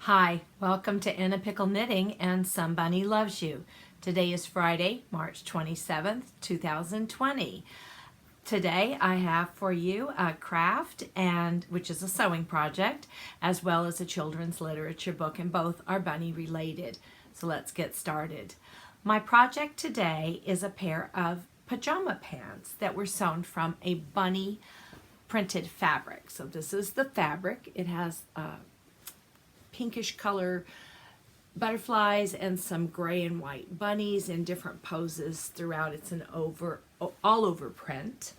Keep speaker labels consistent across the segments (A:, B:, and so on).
A: Hi, welcome to In a Pickle Knitting and Somebody Loves You. Today is Friday, March 27th, 2020. Today I have for you a craft, which is a sewing project, as well as a children's literature book, and both are bunny related. So let's get started. My project today is a pair of pajama pants that were sewn from a bunny printed fabric. So this is the fabric. It has pinkish color butterflies and some gray and white bunnies in different poses throughout. It's an all over print,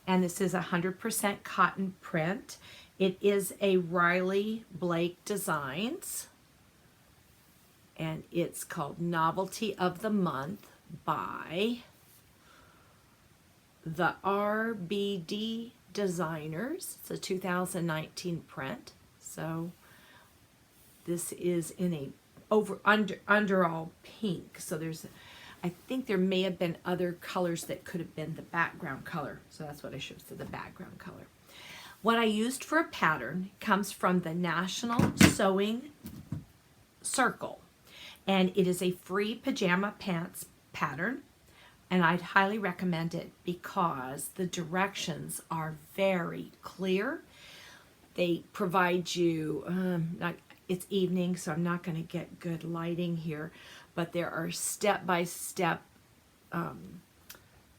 A: and this is 100% cotton print. It is a Riley Blake Designs, and it's called Novelty of the Month by the RBD Designers. It's a 2019 print. So this is in a underall pink. So I think there may have been other colors that could have been the background color. So that's what I should have said, the background color. What I used for a pattern comes from the National Sewing Circle, and it is a free pajama pants pattern, and I'd highly recommend it because the directions are very clear. They provide you, it's evening, so I'm not going to get good lighting here, but there are step-by-step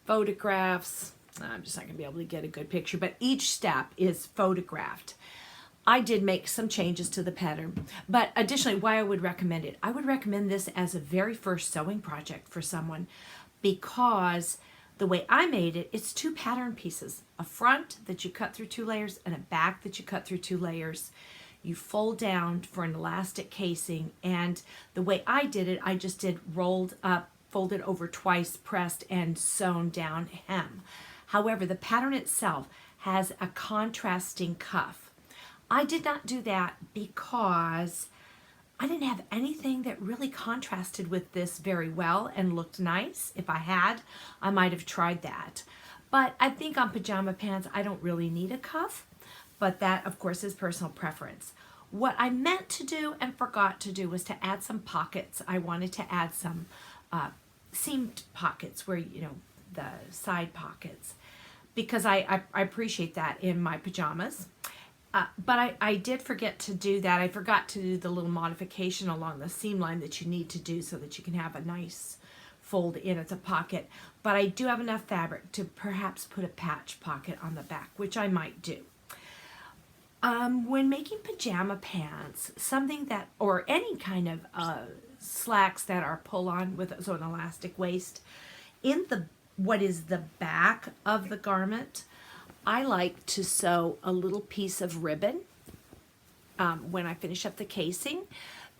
A: photographs. I'm just not going to be able to get a good picture, but each step is photographed. I did make some changes to the pattern, but additionally, why I would recommend it, I would recommend this as a very first sewing project for someone, because the way I made it, it's two pattern pieces, a front that you cut through 2 layers and a back that you cut through 2 layers. You fold down for an elastic casing, and the way I did it, I just did rolled up, folded over twice, pressed, and sewn down hem. However, the pattern itself has a contrasting cuff. I did not do that because I didn't have anything that really contrasted with this very well and looked nice. If I had, I might have tried that. But I think on pajama pants, I don't really need a cuff. But that, of course, is personal preference. What I meant to do and forgot to do was to add some pockets. I wanted to add some seamed pockets where, the side pockets, because I appreciate that in my pajamas. But I did forget to do that. I forgot to do the little modification along the seam line that you need to do so that you can have a nice fold in at the pocket. But I do have enough fabric to perhaps put a patch pocket on the back, which I might do. When making pajama pants, something that, or any kind of slacks that are pull-on with an elastic waist, in what is the back of the garment, I like to sew a little piece of ribbon when I finish up the casing,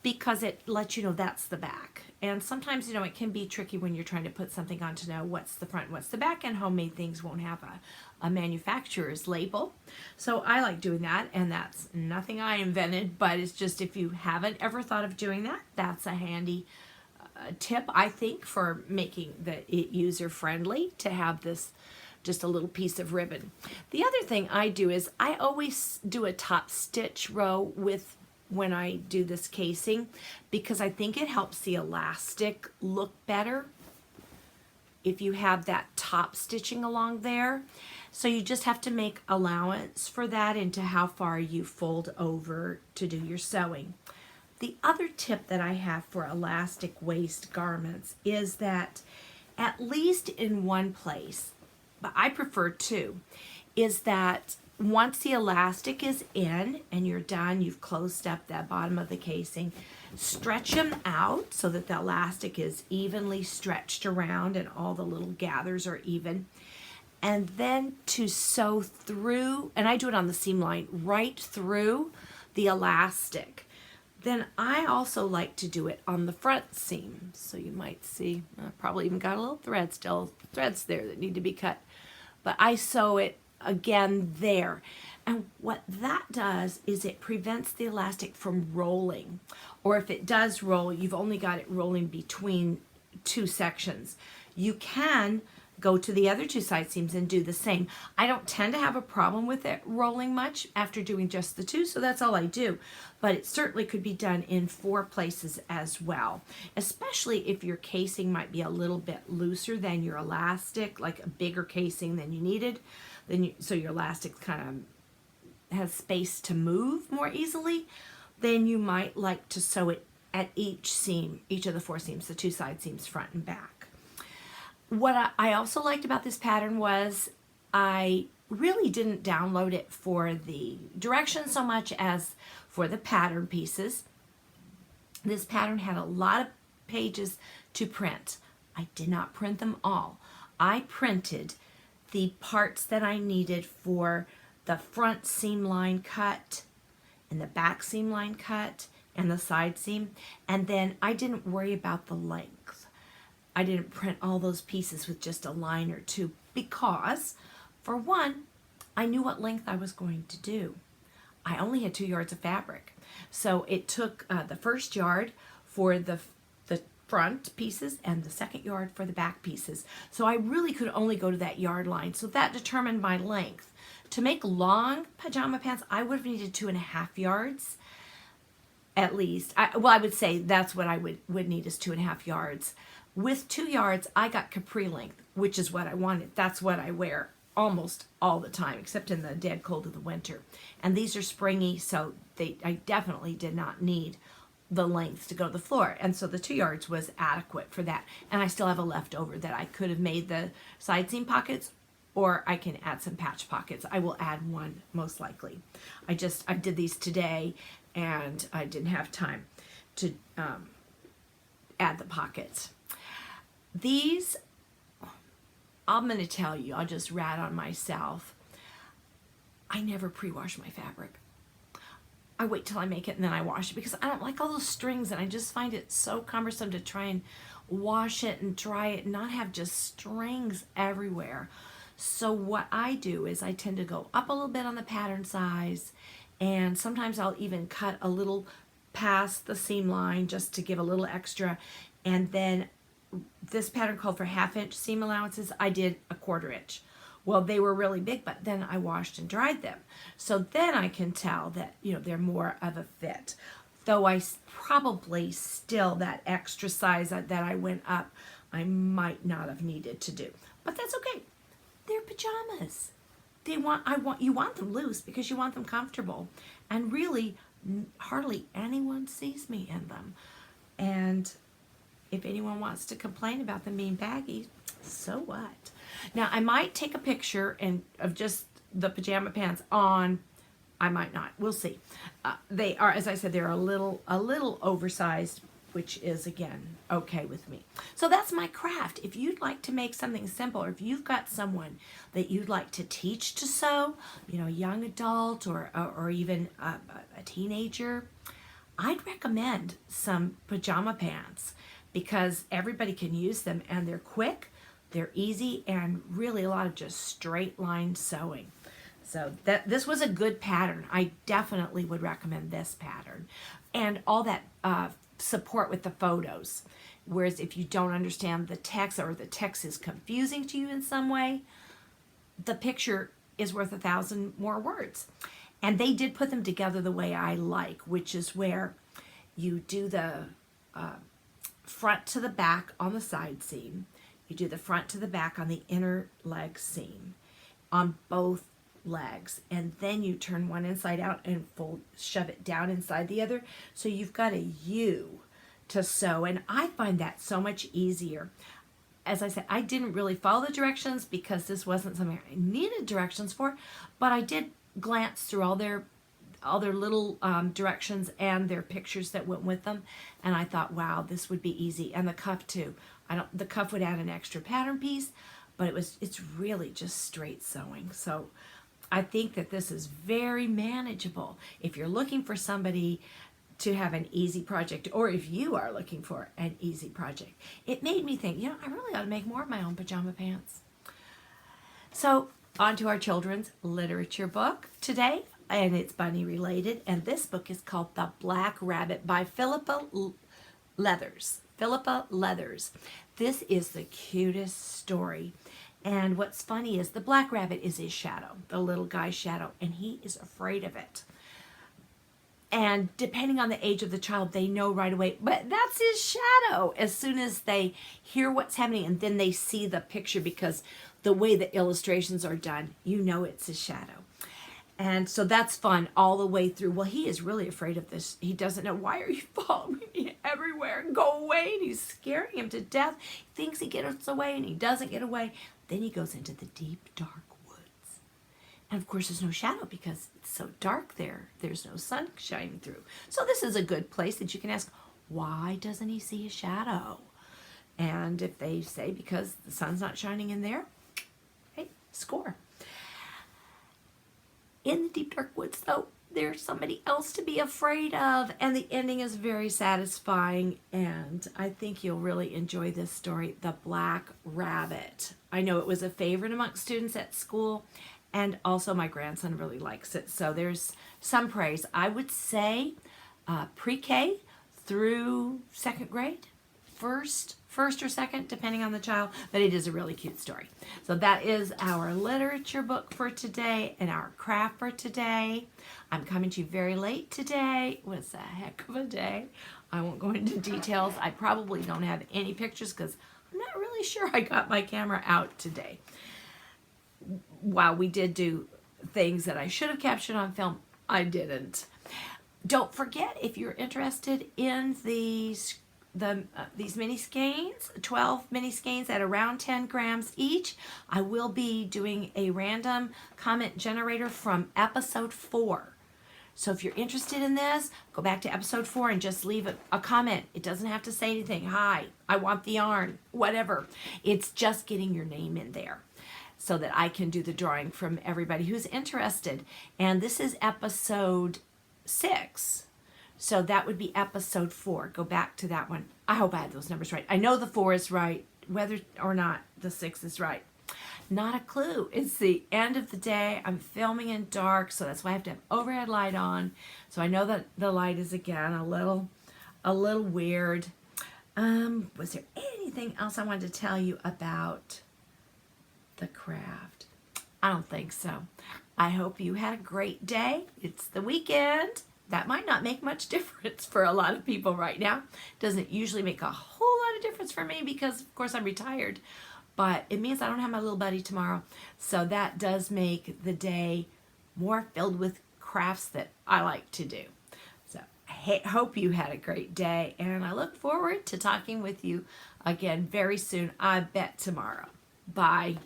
A: because it lets you know that's the back. And sometimes, it can be tricky when you're trying to put something on to know what's the front, what's the back, and homemade things won't have a manufacturer's label. So I like doing that, and that's nothing I invented, but it's just, if you haven't ever thought of doing that, that's a handy tip, I think, for making it user-friendly to have this just a little piece of ribbon. The other thing I do is I always do a top stitch row when I do this casing, because I think it helps the elastic look better if you have that top stitching along there. So you just have to make allowance for that into how far you fold over to do your sewing. The other tip that I have for elastic waist garments is that, at least in one place, but I prefer 2, is that once the elastic is in and you're done, you've closed up that bottom of the casing, stretch them out so that the elastic is evenly stretched around and all the little gathers are even. And then to sew through, and I do it on the seam line, right through the elastic. Then I also like to do it on the front seam. So you might see, I probably even got a little threads there that need to be cut. But I sew it again there. And what that does is it prevents the elastic from rolling. Or if it does roll, you've only got it rolling between 2 sections. You can go to the other 2 side seams and do the same. I don't tend to have a problem with it rolling much after doing just the 2, so that's all I do. But it certainly could be done in 4 places as well, especially if your casing might be a little bit looser than your elastic, like a bigger casing than you needed. So your elastic kind of has space to move more easily. Then you might like to sew it at each seam, each of the 4 seams, the 2 side seams, front and back. What I also liked about this pattern was I really didn't download it for the directions so much as for the pattern pieces. This pattern had a lot of pages to print. I did not print them all. I printed the parts that I needed for the front seam line cut and the back seam line cut and the side seam, and then I didn't worry about the length. I didn't print all those pieces with just a line or 2 because, for one, I knew what length I was going to do. I only had 2 yards of fabric. So it took the first yard for the front pieces and the second yard for the back pieces. So I really could only go to that yard line. So that determined my length. To make long pajama pants, I would have needed 2.5 yards at least. I would say that's what I would need is 2.5 yards. With 2 yards, I got capri length, which is what I wanted. That's what I wear almost all the time, except in the dead cold of the winter. And these are springy, so I definitely did not need the length to go to the floor. And so the 2 yards was adequate for that. And I still have a leftover that I could have made the side seam pockets, or I can add some patch pockets. I will add one most likely. I did these today and I didn't have time to add the pockets. These, I'm going to tell you, I'll just rat on myself. I never pre-wash my fabric. I wait till I make it and then I wash it because I don't like all those strings, and I just find it so cumbersome to try and wash it and dry it and not have just strings everywhere. So what I do is I tend to go up a little bit on the pattern size, and sometimes I'll even cut a little past the seam line just to give a little extra. And then this pattern called for 1/2 inch seam allowances. I did a 1/4 inch. Well, they were really big, but then I washed and dried them. So then I can tell that, they're more of a fit. Though I probably still, that extra size that I went up, I might not have needed to do. But that's okay. They're pajamas. You want them loose because you want them comfortable. And really, hardly anyone sees me in them. And if anyone wants to complain about them being baggy, so what? Now, I might take a picture of just the pajama pants on. I might not. We'll see. They are, as I said, they're a little oversized, which is, again, okay with me. So that's my craft. If you'd like to make something simple, or if you've got someone that you'd like to teach to sew, a young adult or even a teenager, I'd recommend some pajama pants because everybody can use them, and they're quick, they're easy, and really a lot of just straight line sewing. So this was a good pattern. I definitely would recommend this pattern. And all that support with the photos. Whereas if you don't understand the text, or the text is confusing to you in some way, the picture is worth 1,000 more words. And they did put them together the way I like, which is where you do the front to the back on the side seam. You do the front to the back on the inner leg seam on both legs, and then you turn one inside out and shove it down inside the other, so you've got a U to sew. And I find that so much easier. As I said, I didn't really follow the directions because this wasn't something I needed directions for, but I did glance through all their little directions and their pictures that went with them, and I thought, wow, this would be easy. And the cuff too. The cuff would add an extra pattern piece, but it's really just straight sewing. So I think that this is very manageable if you're looking for somebody to have an easy project, or if you are looking for an easy project. It made me think, I really ought to make more of my own pajama pants. So on to our children's literature book today, and it's bunny related, and this book is called The Black Rabbit by Philippa Leathers. Philippa Leathers. This is the cutest story, And what's funny is the black rabbit is his shadow, the little guy's shadow, and he is afraid of it. And depending on the age of the child, they know right away, but that's his shadow as soon as they hear what's happening, and then they see the picture, because the way the illustrations are done, you know it's his shadow. And so that's fun all the way through. Well, he is really afraid of this. He doesn't know, why are you following me everywhere? Go away. And he's scaring him to death. He thinks he gets away, and he doesn't get away. Then he goes into the deep, dark woods. And of course, there's no shadow because it's so dark there. There's no sun shining through. So this is a good place that you can ask, why doesn't he see a shadow? And if they say because the sun's not shining in there, hey, score. In the deep dark woods, though, there's somebody else to be afraid of, and the ending is very satisfying, and I think you'll really enjoy this story, The Black Rabbit. I know it was a favorite amongst students at school, and also my grandson really likes it, so there's some praise. I would say pre-K through second grade, first or second, depending on the child, but it is a really cute story. So that is our literature book for today and our craft for today. I'm coming to you very late today. It was a heck of a day. I won't go into details. I probably don't have any pictures because I'm not really sure I got my camera out today. While we did do things that I should have captured on film, I didn't. Don't forget, if you're interested in these mini skeins, 12 mini skeins at around 10 grams each, I will be doing a random comment generator from episode 4. So if you're interested in this, go back to episode 4 and just leave a comment. It doesn't have to say anything. Hi, I want the yarn, whatever. It's just getting your name in there so that I can do the drawing from everybody who's interested. And this is episode 6. So that would be episode 4. Go back to that one. I hope I had those numbers right. I know the 4 is right. Whether or not the 6 is right, not a clue. It's the end of the day. I'm filming in dark, so that's why I have to have overhead light on. So I know that the light is, again, a little weird. Was there anything else I wanted to tell you about the craft? I don't think so. I hope you had a great day. It's the weekend. That might not make much difference for a lot of people right now. Doesn't usually make a whole lot of difference for me because, of course, I'm retired. But it means I don't have my little buddy tomorrow. So that does make the day more filled with crafts that I like to do. So I hope you had a great day. And I look forward to talking with you again very soon. I bet tomorrow. Bye.